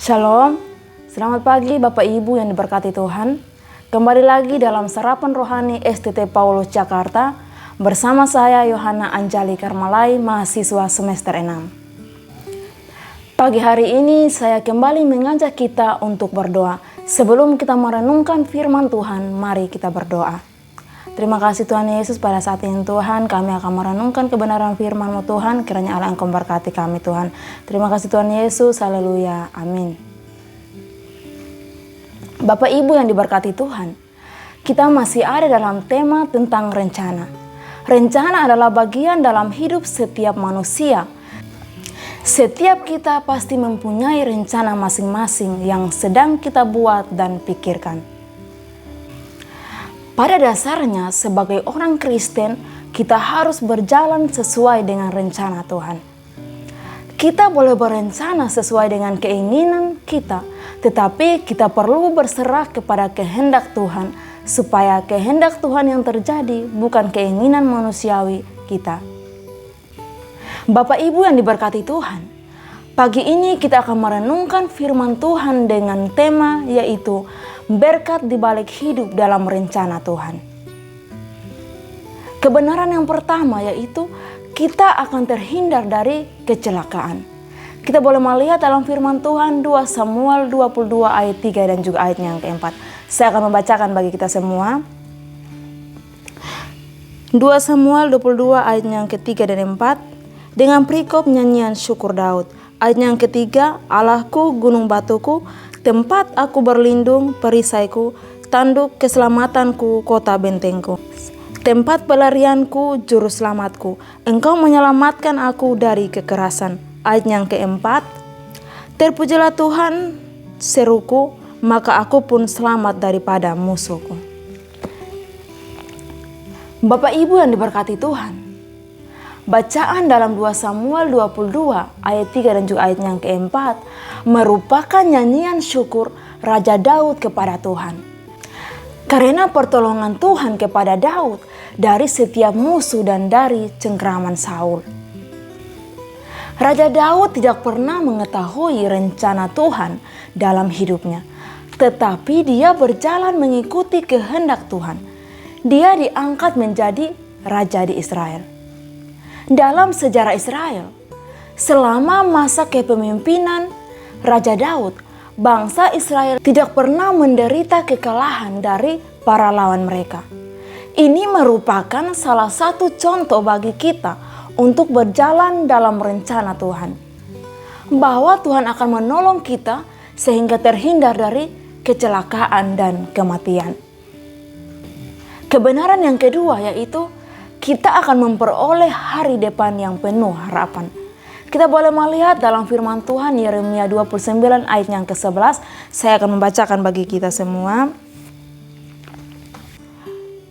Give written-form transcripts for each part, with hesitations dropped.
Shalom, selamat pagi Bapak Ibu yang diberkati Tuhan. Kembali lagi dalam Sarapan Rohani STT Paulus Jakarta bersama saya Yohana Anjali Karmalai, mahasiswa semester 6. Pagi hari ini saya kembali mengajak kita untuk berdoa. Sebelum kita merenungkan firman Tuhan, mari kita berdoa. Terima kasih Tuhan Yesus, pada saat ini Tuhan kami akan merenungkan kebenaran firman-Mu Tuhan. Kiranya Allah Engkau memberkati kami Tuhan. Terima kasih Tuhan Yesus, haleluya, amin. Bapak Ibu yang diberkati Tuhan, kita masih ada dalam tema tentang rencana. Rencana adalah bagian dalam hidup setiap manusia. Setiap kita pasti mempunyai rencana masing-masing yang sedang kita buat dan pikirkan. Pada dasarnya, sebagai orang Kristen, kita harus berjalan sesuai dengan rencana Tuhan. Kita boleh berencana sesuai dengan keinginan kita, tetapi kita perlu berserah kepada kehendak Tuhan, supaya kehendak Tuhan yang terjadi bukan keinginan manusiawi kita. Bapak Ibu yang diberkati Tuhan, pagi ini kita akan merenungkan firman Tuhan dengan tema yaitu berkat di balik hidup dalam rencana Tuhan. Kebenaran yang pertama yaitu kita akan terhindar dari kecelakaan. Kita boleh melihat dalam firman Tuhan 2 Samuel 22 ayat 3 dan juga ayatnya yang keempat. Saya akan membacakan bagi kita semua. 2 Samuel 22 ayatnya yang ketiga dan empat. Dengan perikop nyanyian syukur Daud. Ayatnya yang ketiga, Allahku gunung batuku, tempat aku berlindung, perisaiku, tanduk keselamatanku, kota bentengku. Tempat pelarianku, juru selamatku. Engkau menyelamatkan aku dari kekerasan. Ayat yang keempat, terpujilah Tuhan seruku, maka aku pun selamat daripada musuhku. Bapak Ibu yang diberkati Tuhan, bacaan dalam 2 Samuel 22 ayat 3 dan juga ayat yang keempat merupakan nyanyian syukur Raja Daud kepada Tuhan. Karena pertolongan Tuhan kepada Daud dari setiap musuh dan dari cengkraman Saul. Raja Daud tidak pernah mengetahui rencana Tuhan dalam hidupnya, tetapi dia berjalan mengikuti kehendak Tuhan. Dia diangkat menjadi raja di Israel. Dalam sejarah Israel, selama masa kepemimpinan Raja Daud, bangsa Israel tidak pernah menderita kekalahan dari para lawan mereka. Ini merupakan salah satu contoh bagi kita untuk berjalan dalam rencana Tuhan. Bahwa Tuhan akan menolong kita sehingga terhindar dari kecelakaan dan kematian. Kebenaran yang kedua yaitu kita akan memperoleh hari depan yang penuh harapan. Kita boleh melihat dalam firman Tuhan Yeremia 29 ayat yang ke-11. Saya akan membacakan bagi kita semua.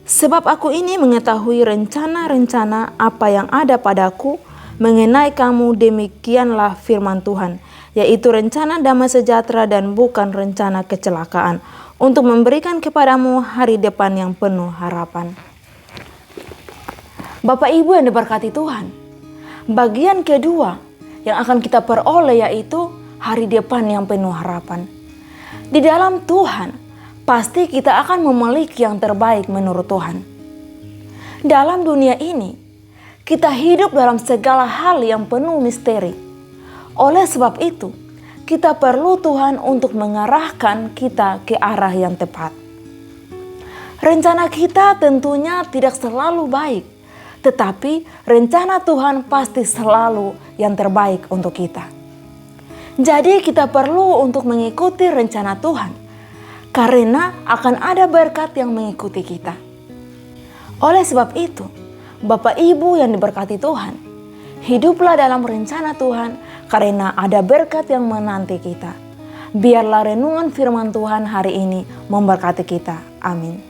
Sebab aku ini mengetahui rencana-rencana apa yang ada padaku mengenai kamu, demikianlah firman Tuhan, yaitu rencana damai sejahtera dan bukan rencana kecelakaan, untuk memberikan kepadamu hari depan yang penuh harapan. Bapak Ibu yang diberkati Tuhan, bagian kedua yang akan kita peroleh yaitu hari depan yang penuh harapan. Di dalam Tuhan, pasti kita akan memiliki yang terbaik menurut Tuhan. Dalam dunia ini, kita hidup dalam segala hal yang penuh misteri. Oleh sebab itu, kita perlu Tuhan untuk mengarahkan kita ke arah yang tepat. Rencana kita tentunya tidak selalu baik, tetapi rencana Tuhan pasti selalu yang terbaik untuk kita. Jadi kita perlu untuk mengikuti rencana Tuhan, karena akan ada berkat yang mengikuti kita. Oleh sebab itu, Bapak Ibu yang diberkati Tuhan, hiduplah dalam rencana Tuhan karena ada berkat yang menanti kita. Biarlah renungan firman Tuhan hari ini memberkati kita. Amin.